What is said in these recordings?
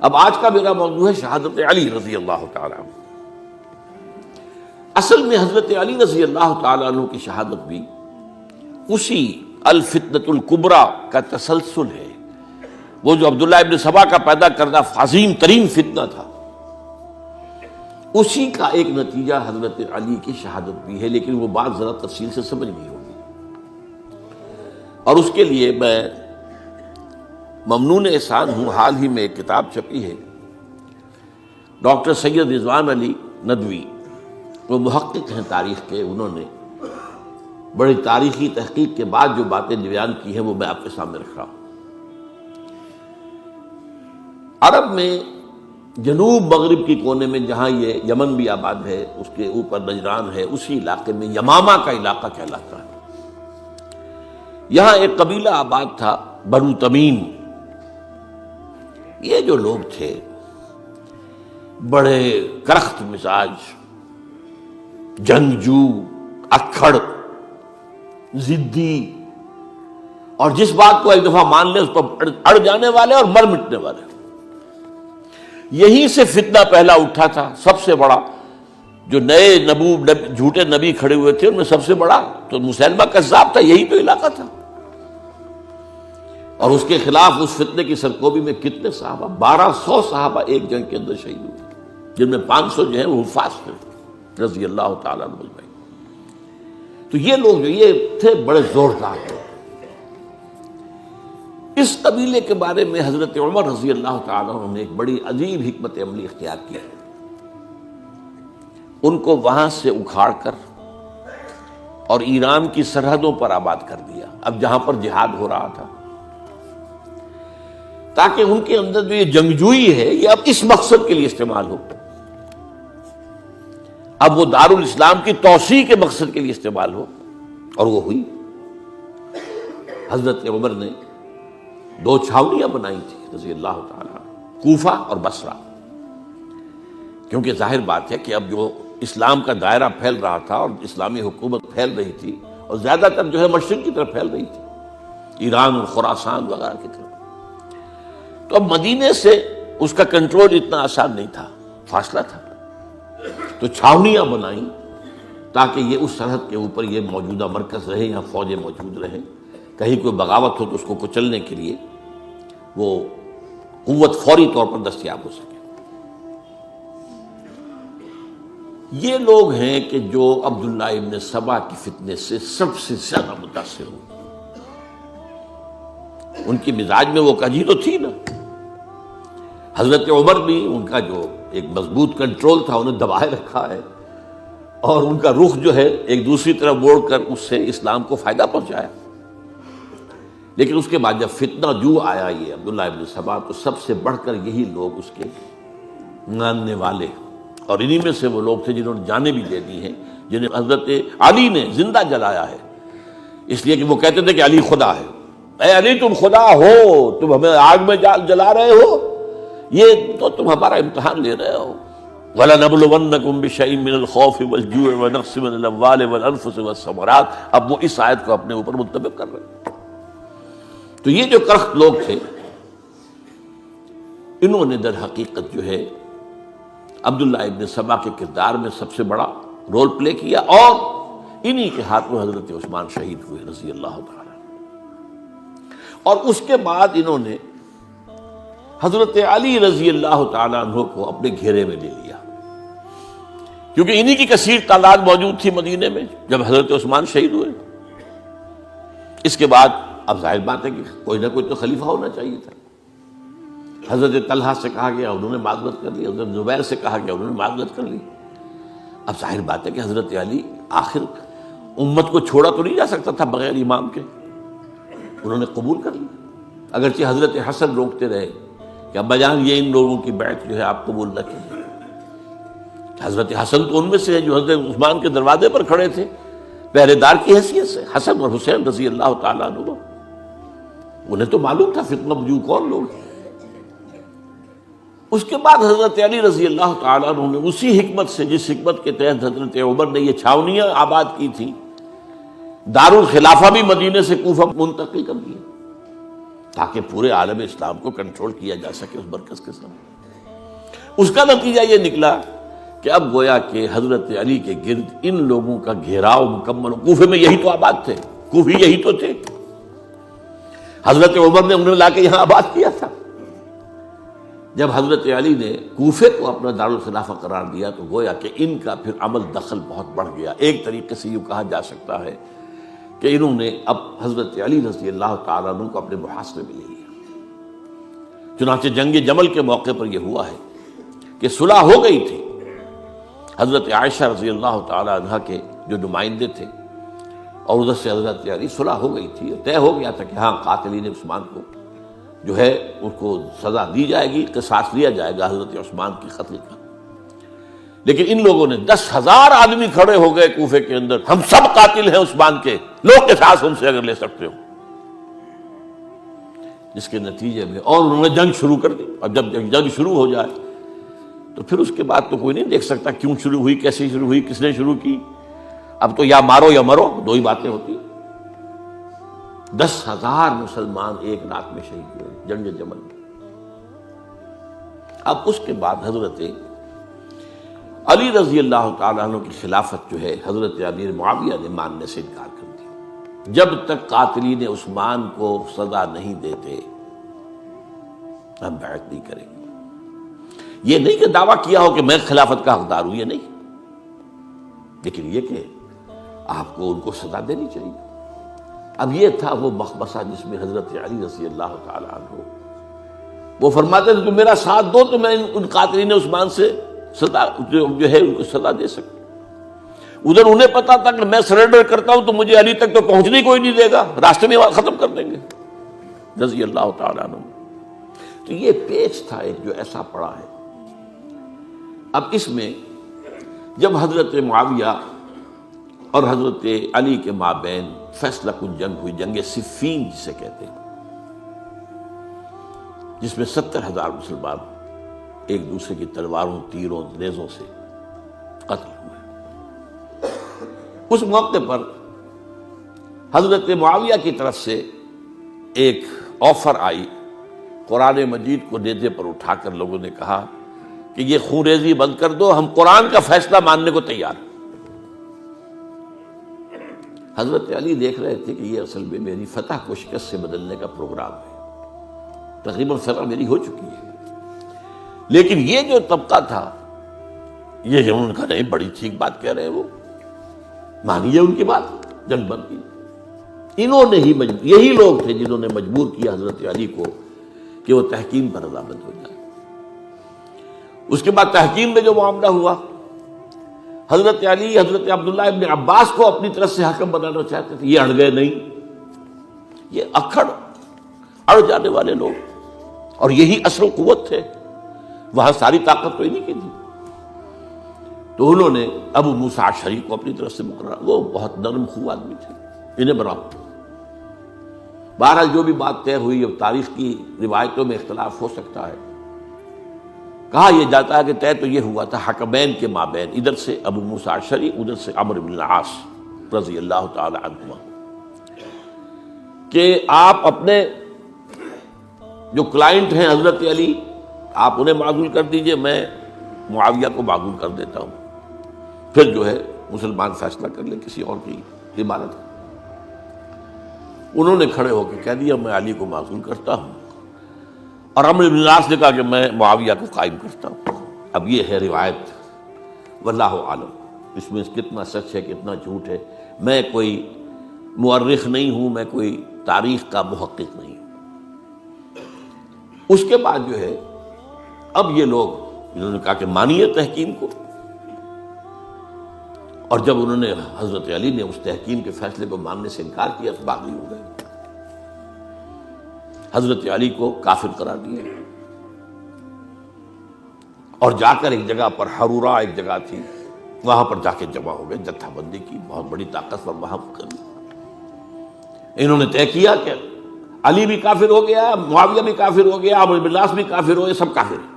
اب آج کا میرا موضوع ہے شہادت علی رضی اللہ تعالیٰ عنہ۔ اصل میں حضرت علی رضی اللہ تعالیٰ عنہ کی شہادت بھی اسی الفتنۃ الکبریٰ کا تسلسل ہے۔ وہ جو عبداللہ ابن سبا کا پیدا کردہ عظیم ترین فتنہ تھا، اسی کا ایک نتیجہ حضرت علی کی شہادت بھی ہے، لیکن وہ بات ذرا تفصیل سے سمجھنی ہوگی۔ اور اس کے لیے میں ممنون احسان ہوں، حال ہی میں ایک کتاب چھپی ہے، ڈاکٹر سید رضوان علی ندوی، وہ محقق ہیں تاریخ کے، انہوں نے بڑی تاریخی تحقیق کے بعد جو باتیں بیان کی ہیں وہ میں آپ کے سامنے رکھ رہا ہوں۔ عرب میں جنوب مغرب کی کونے میں جہاں یہ یمن بھی آباد ہے، اس کے اوپر نجران ہے، اسی علاقے میں یمامہ کا علاقہ کہلاتا ہے۔ یہاں ایک قبیلہ آباد تھا، بنو تمیم۔ یہ جو لوگ تھے بڑے کرخت مزاج، جنگجو، اکھڑ، ضدی، اور جس بات کو ایک دفعہ مان لے اس پر اڑ جانے والے اور مر مٹنے والے۔ یہیں سے فتنہ پہلا اٹھا تھا، سب سے بڑا جو نئے جھوٹے نبی کھڑے ہوئے تھے ان میں سب سے بڑا تو مسیلمہ کذاب تھا، یہی تو علاقہ تھا۔ اور اس کے خلاف اس فتنے کی سرکوبی میں کتنے صحابہ، 1200 صحابہ ایک جنگ کے اندر شہید ہوئے، جن میں 500 جو ہیں وہ حفاظ تھے رضی اللہ تعالیٰ عنہ اجمعین۔ تو یہ لوگ جو یہ تھے بڑے زوردار تھے۔ اس قبیلے کے بارے میں حضرت عمر رضی اللہ تعالیٰ عنہ نے ایک بڑی عجیب حکمت عملی اختیار کی۔ ان کو وہاں سے اکھاڑ کر اور ایران کی سرحدوں پر آباد کر دیا، اب جہاں پر جہاد ہو رہا تھا، تاکہ ان کے اندر جو یہ جنگجوئی ہے یہ اب اس مقصد کے لیے استعمال ہو، اب وہ دارالاسلام کی توسیع کے مقصد کے لیے استعمال ہو، اور وہ ہوئی۔ حضرت عمر نے 2 چھاؤنیاں بنائی تھی رضی اللہ تعالیٰ، کوفہ اور بصرہ، کیونکہ ظاہر بات ہے کہ اب جو اسلام کا دائرہ پھیل رہا تھا اور اسلامی حکومت پھیل رہی تھی، اور زیادہ تر جو ہے مشرق کی طرف پھیل رہی تھی، ایران اور خراسان وغیرہ کی طرف، تو اب مدینے سے اس کا کنٹرول اتنا آسان نہیں تھا، فاصلہ تھا، تو چھاؤنیاں بنائیں تاکہ یہ اس سرحد کے اوپر یہ موجودہ مرکز رہے، یہاں فوجیں موجود رہیں، کہیں کوئی بغاوت ہو تو اس کو کچلنے کے لیے وہ قوت فوری طور پر دستیاب ہو سکے۔ یہ لوگ ہیں کہ جو عبداللہ ابن سبا کی فتنے سے سب سے زیادہ متاثر ہوئے۔ ان کی مزاج میں وہ کجی تو تھی نا۔ حضرت عمر بھی ان کا جو ایک مضبوط کنٹرول تھا انہیں دبائے رکھا ہے، اور ان کا رخ جو ہے ایک دوسری طرف موڑ کر اس سے اسلام کو فائدہ پہنچایا۔ لیکن اس کے بعد جب فتنہ جو آیا یہ عبداللہ ابن سبا، تو سب سے بڑھ کر یہی لوگ اس کے ماننے والے، اور انہی میں سے وہ لوگ تھے جنہوں نے جانیں بھی دے دی ہیں، جنہیں حضرت علی نے زندہ جلایا ہے، اس لیے کہ وہ کہتے تھے کہ علی خدا ہے۔ اے علی تم خدا ہو، تم ہمیں آگ میں جلا رہے ہو، یہ تو تم ہمارا امتحان لے رہے ہو۔ وَلَنَبْلُوَنَّكُمْ بِشَيْءٍ مِّنَ الْخَوْفِ وَالْجُوعِ وَنَقْصٍ مِّنَ الْأَمْوَالِ وَالْأَنفُسِ وَالثَّمَرَاتِ، اب وہ اس آیت کو اپنے اوپر منطبق کر رہے ہیں۔ تو یہ جو کرخت لوگ تھے، انہوں نے در حقیقت جو ہے عبداللہ ابن سبا کے کردار میں سب سے بڑا رول پلے کیا، اور انہی کے ہاتھوں حضرت عثمان شہید ہوئے رضی اللہ تعالیٰ۔ اور اس کے بعد انہوں نے حضرت علی رضی اللہ تعالیٰ عنہ کو اپنے گھیرے میں لے لیا، کیونکہ انہی کی کثیر تعداد موجود تھی مدینے میں جب حضرت عثمان شہید ہوئے۔ اس کے بعد اب ظاہر بات ہے کہ کوئی نہ کوئی تو خلیفہ ہونا چاہیے تھا۔ حضرت طلحہ سے کہا گیا، انہوں نے معذرت کر لی، حضرت زبیر سے کہا گیا، انہوں نے معذرت کر لی۔ اب ظاہر بات ہے کہ حضرت علی آخر امت کو چھوڑا تو نہیں جا سکتا تھا بغیر امام کے، انہوں نے قبول کر لی، اگرچہ حضرت حسن روکتے رہے کہ ابا جان یہ ان لوگوں کی بیعت جو ہے آپ قبول نہ کیجیے۔ حضرت حسن تو ان میں سے ہے جو حضرت عثمان کے دروازے پر کھڑے تھے پہرے دار کی حیثیت سے، حسن اور حسین رضی اللہ تعالیٰ عنہ، انہیں تو معلوم تھا فتنہ جو کون لوگ ہیں۔ اس کے بعد حضرت علی رضی اللہ تعالیٰ عنہ نے اسی حکمت سے، جس حکمت کے تحت حضرت عمر نے یہ چھاونیاں آباد کی تھی، دارالخلافہ بھی مدینے سے کوفہ منتقل کر دیا، تاکہ پورے عالم اسلام کو کنٹرول کیا جا سکے اس مرکز کے ساتھ۔ اس کا نتیجہ یہ نکلا کہ اب گویا کہ حضرت علی کے گرد ان لوگوں کا گھیراؤ مکمل، کوفے میں یہی تو آباد تھے، کوفی یہی تو تھے، حضرت عمر نے انہیں لا کے یہاں آباد کیا تھا۔ جب حضرت علی نے کوفے کو اپنا دارالخلافہ قرار دیا تو گویا کہ ان کا پھر عمل دخل بہت بڑھ گیا۔ ایک طریقے سے یوں کہا جا سکتا ہے کہ انہوں نے اب حضرت علی رضی اللہ تعالیٰ عنہ کو اپنے محاصرے میں لے لیا۔ چنانچہ جنگ جمل کے موقع پر یہ ہوا ہے کہ صلح ہو گئی تھی، حضرت عائشہ رضی اللہ تعالیٰ عنہ کے جو نمائندے تھے اور ادھر سے حضرت علی، صلح ہو گئی تھی، طے ہو گیا تھا کہ ہاں قاتلین عثمان کو جو ہے ان کو سزا دی جائے گی، قصاص لیا جائے گا حضرت عثمان کی قتل کا۔ لیکن ان لوگوں نے 10,000 آدمی کھڑے ہو گئے کوفے کے اندر، ہم سب قاتل ہیں عثمان کے، لوگ قصاص ہم سے اگر لے سکتے ہو، جس کے نتیجے میں اور انہوں نے جنگ شروع کر دی۔ اور جب جنگ شروع ہو جائے تو پھر اس کے بعد تو کوئی نہیں دیکھ سکتا کیوں شروع ہوئی، کیسے شروع ہوئی، کس نے شروع کی۔ اب تو یا مارو یا مرو، دو ہی باتیں ہوتی۔ 10,000 مسلمان ایک رات میں شہید ہوئے جنگ جمل میں۔ اب اس کے بعد حضرت علی رضی اللہ تعالیٰ عنہ کی خلافت جو ہے حضرت امیر معاویہ نے ماننے سے انکار کر دیا۔ جب تک قاتلین عثمان کو سزا نہیں دیتے ہم بیعت نہیں کریں گے۔ یہ نہیں کہ دعویٰ کیا ہو کہ میں خلافت کا حقدار ہوں، یہ نہیں، لیکن یہ کہ آپ کو ان کو سزا دینی چاہیے۔ اب یہ تھا وہ مخمصہ جس میں حضرت علی رضی اللہ تعالیٰ عنہ وہ فرماتے تھے تم میرا ساتھ دو تو میں ان قاتلین عثمان سے سزا جو ہے ان کو سزا دے سکتا۔ ادھر انہیں پتا تھا کہ میں سرنڈر کرتا ہوں تو مجھے علی تک تو پہنچنے کوئی نہیں دے گا، راستے میں ختم کر دیں گے رضی اللہ تعالیٰ عنہ۔ تو یہ پیچ تھا ایک جو ایسا پڑا ہے۔ اب اس میں جب حضرت معاویہ اور حضرت علی کے مابین فیصلہ کن جنگ ہوئی، جنگ صفین جسے کہتے ہیں، جس میں 70,000 مسلمان ایک دوسرے کی تلواروں، تیروں، نیزوں سے قتل ہوئے۔ اس موقع پر حضرت معاویہ کی طرف سے ایک آفر آئی، قرآن مجید کو نیزے پر اٹھا کر لوگوں نے کہا کہ یہ خونریزی بند کر دو، ہم قرآن کا فیصلہ ماننے کو تیار ہیں۔ حضرت علی دیکھ رہے تھے کہ یہ اصل میں میری فتح کو شکست سے بدلنے کا پروگرام ہے، تقریباً فتح میری ہو چکی ہے، لیکن یہ جو طبقہ تھا یہ انہوں نے کہا نہیں بڑی ٹھیک بات کہہ رہے ہیں، وہ مانیے ان کی بات، جنگ بند کی۔ انہوں نے ہی یہی لوگ تھے جنہوں نے مجبور کیا حضرت علی کو کہ وہ تحکیم پر رضامند ہو جائے۔ اس کے بعد تحکیم میں جو معاملہ ہوا، حضرت علی حضرت عبداللہ ابن عباس کو اپنی طرف سے حکم بنانا چاہتے تھے، یہ اڑ گئے نہیں، یہ اڑ جانے والے لوگ، اور یہی اصل قوت تھے، وہاں ساری طاقت تو انہیں کی تھی۔ تو انہوں نے ابو موسیٰ اشعری کو اپنی طرف سے مقررہ، وہ بہت نرم خو آدمی تھے، انہیں بناؤ۔ بہرحال جو بھی بات طے ہوئی، اب تاریخ کی روایتوں میں اختلاف ہو سکتا ہے، کہا یہ جاتا ہے کہ طے تو یہ ہوا تھا حکمین کے مابین، ادھر سے ابو موسیٰ اشعری، ادھر سے عمرو بن العاص رضی اللہ تعالی عنہما، کہ آپ اپنے جو کلائنٹ ہیں حضرت علی آپ انہیں معزول کر دیجئے، میں معاویہ کو معزول کر دیتا ہوں، پھر جو ہے مسلمان فیصلہ کر لیں کسی اور کی عبادت۔ انہوں نے کھڑے ہو کے کہہ دیا میں علی کو معزول کرتا ہوں، اور عمرو بن العاص نے کہا کہ میں معاویہ کو قائم کرتا ہوں۔ اب یہ ہے روایت، واللہ عالم اس میں کتنا سچ ہے کتنا جھوٹ ہے، میں کوئی مورخ نہیں ہوں، میں کوئی تاریخ کا محقق نہیں ہوں۔ اس کے بعد جو ہے اب یہ لوگ انہوں نے کہا کہ مانیے تحکیم کو، اور جب انہوں نے حضرت علی نے اس تحکیم کے فیصلے کو ماننے سے انکار کیا تو باغی ہو گئے، حضرت علی کو کافر قرار دیا، اور جا کر ایک جگہ پر حرورہ ایک جگہ تھی وہاں پر جا کے جمع ہو گئے، جتھا بندی کی بہت بڑی طاقت پر وہاں کر انہوں نے طے کیا کہ علی بھی کافر ہو گیا، معاویہ بھی کافر ہو گیا، عمرو بن العاص بھی کافر ہو گئے، سب کافر ہیں۔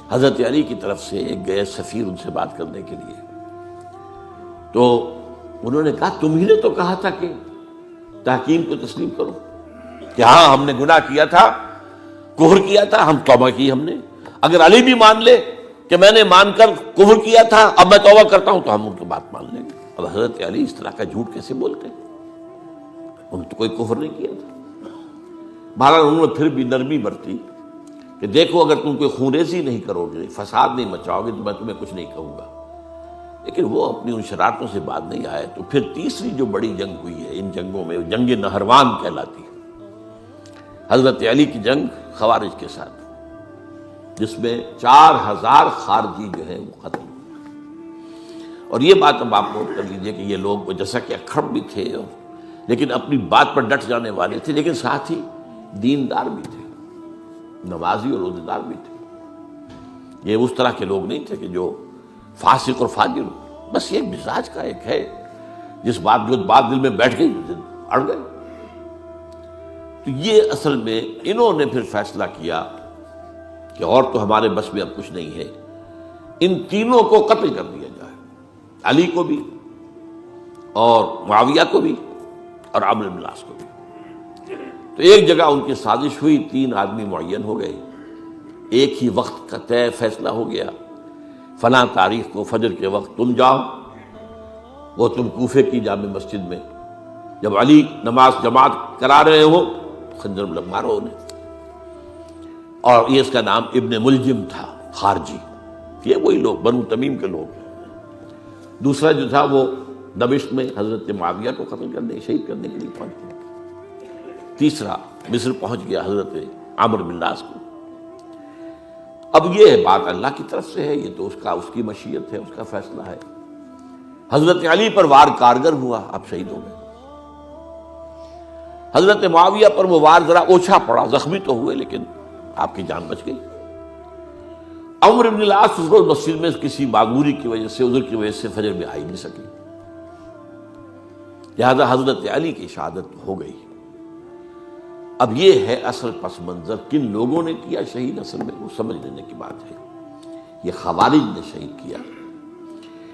حضرت علی کی طرف سے ایک گئے سفیر ان سے بات کرنے کے لیے، تو انہوں نے کہا تم ہی نے تو کہا تھا کہ تحکیم کو تسلیم کرو، کہ ہاں ہم نے گناہ کیا تھا، کفر کیا تھا، ہم توبہ کی ہم نے. اگر علی بھی مان لے کہ میں نے مان کر کفر کیا تھا، اب میں توبہ کرتا ہوں، تو ہم ان کی بات مان لیں گے. اب حضرت علی اس طرح کا جھوٹ کیسے بولتے ہیں؟ انہوں نے تو کوئی کفر نہیں کیا تھا. بہرحال انہوں نے پھر بھی نرمی برتی کہ دیکھو اگر تم کوئی خونریزی نہیں کرو گے، فساد نہیں مچاؤ گے، تو میں تمہیں کچھ نہیں کہوں گا. لیکن وہ اپنی ان شرارتوں سے بعد نہیں آئے. تو پھر تیسری جو بڑی جنگ ہوئی ہے ان جنگوں میں، جنگ نہروان کہلاتی ہے، حضرت علی کی جنگ خوارج کے ساتھ، جس میں 4000 خارجی جو ہیں وہ ختم ہوئے. اور یہ بات اب آپ نوٹ کر لیجئے کہ یہ لوگ جیسا کہ اکھڑ بھی تھے لیکن اپنی بات پر ڈٹ جانے والے تھے، لیکن ساتھ ہی دیندار بھی تھے، نمازی اور روزے دار بھی تھے. یہ اس طرح کے لوگ نہیں تھے کہ جو فاسق اور فاجر ہو. بس یہ مزاج کا ایک ہے، جو بات دل میں بیٹھ گئی اڑ گئے. تو یہ اصل میں انہوں نے پھر فیصلہ کیا کہ اور تو ہمارے بس میں اب کچھ نہیں ہے، ان تینوں کو قتل کر دیا جائے، علی کو بھی اور معاویہ کو بھی اور عمرو بن العاص کو بھی. تو ایک جگہ ان کی سازش ہوئی، 3 آدمی معین ہو گئے، ایک ہی وقت کا طے فیصلہ ہو گیا، فلاں تاریخ کو فجر کے وقت تم جاؤ. وہ تم کوفے کی جامع مسجد میں، جب علی نماز جماعت کرا رہے ہو خنجر مارو انہیں. اور یہ اس کا نام ابن ملجم تھا، خارجی. یہ وہی لوگ بنو تمیم کے لوگ. دوسرا جو تھا وہ دمشق میں حضرت معاویہ کو قتل کرنے، شہید کرنے کے لیے پہنچ گیا. تیسرا مصر پہنچ گیا حضرت عمرو بن العاص کو. اب یہ بات اللہ کی طرف سے ہے، یہ تو اس کی مشیت ہے، اس کا فیصلہ ہے. حضرت علی پر وار کارگر ہوا، اب شہید ہو گئے. حضرت معاویہ پر وہ وار ذرا اوچھا پڑا، زخمی تو ہوئے لیکن آپ کی جان بچ گئی. عمرو بن العاص اس روز مسجد میں کسی معذوری کی وجہ سے، عذر کی وجہ سے فجر میں آئی نہیں سکی، لہذا حضرت علی کی شہادت ہو گئی. اب یہ ہے اصل پس منظر، کن لوگوں نے کیا شہید، اصل میں وہ سمجھ لینے کی بات ہے. یہ خوارج نے شہید کیا،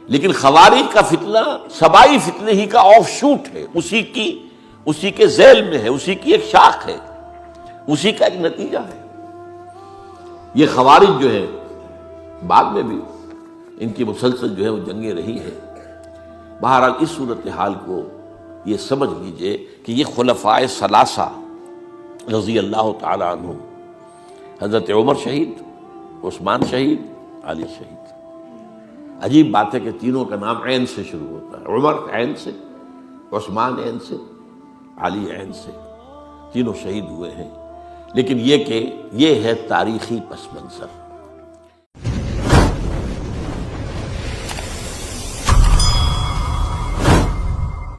لیکن خوارج کا فتنہ سبائی فتنے ہی کا آف شوٹ ہے، اسی کے ذیل میں ہے، اسی کی ایک شاخ ہے، اسی کا ایک نتیجہ ہے. یہ خوارج جو ہے بعد میں بھی ان کی مسلسل جو ہے وہ جنگیں رہی ہیں. بہرحال اس صورتحال کو یہ سمجھ لیجئے کہ یہ خلفائے ثلاثہ رضی اللہ تعالی عنہ، حضرت عمر شہید، عثمان شہید، علی شہید. عجیب بات ہے کہ تینوں کا نام عین سے شروع ہوتا ہے، عمر عین سے، عثمان عین سے، علی عین سے. تینوں شہید ہوئے ہیں. لیکن یہ کہ یہ ہے تاریخی پس منظر.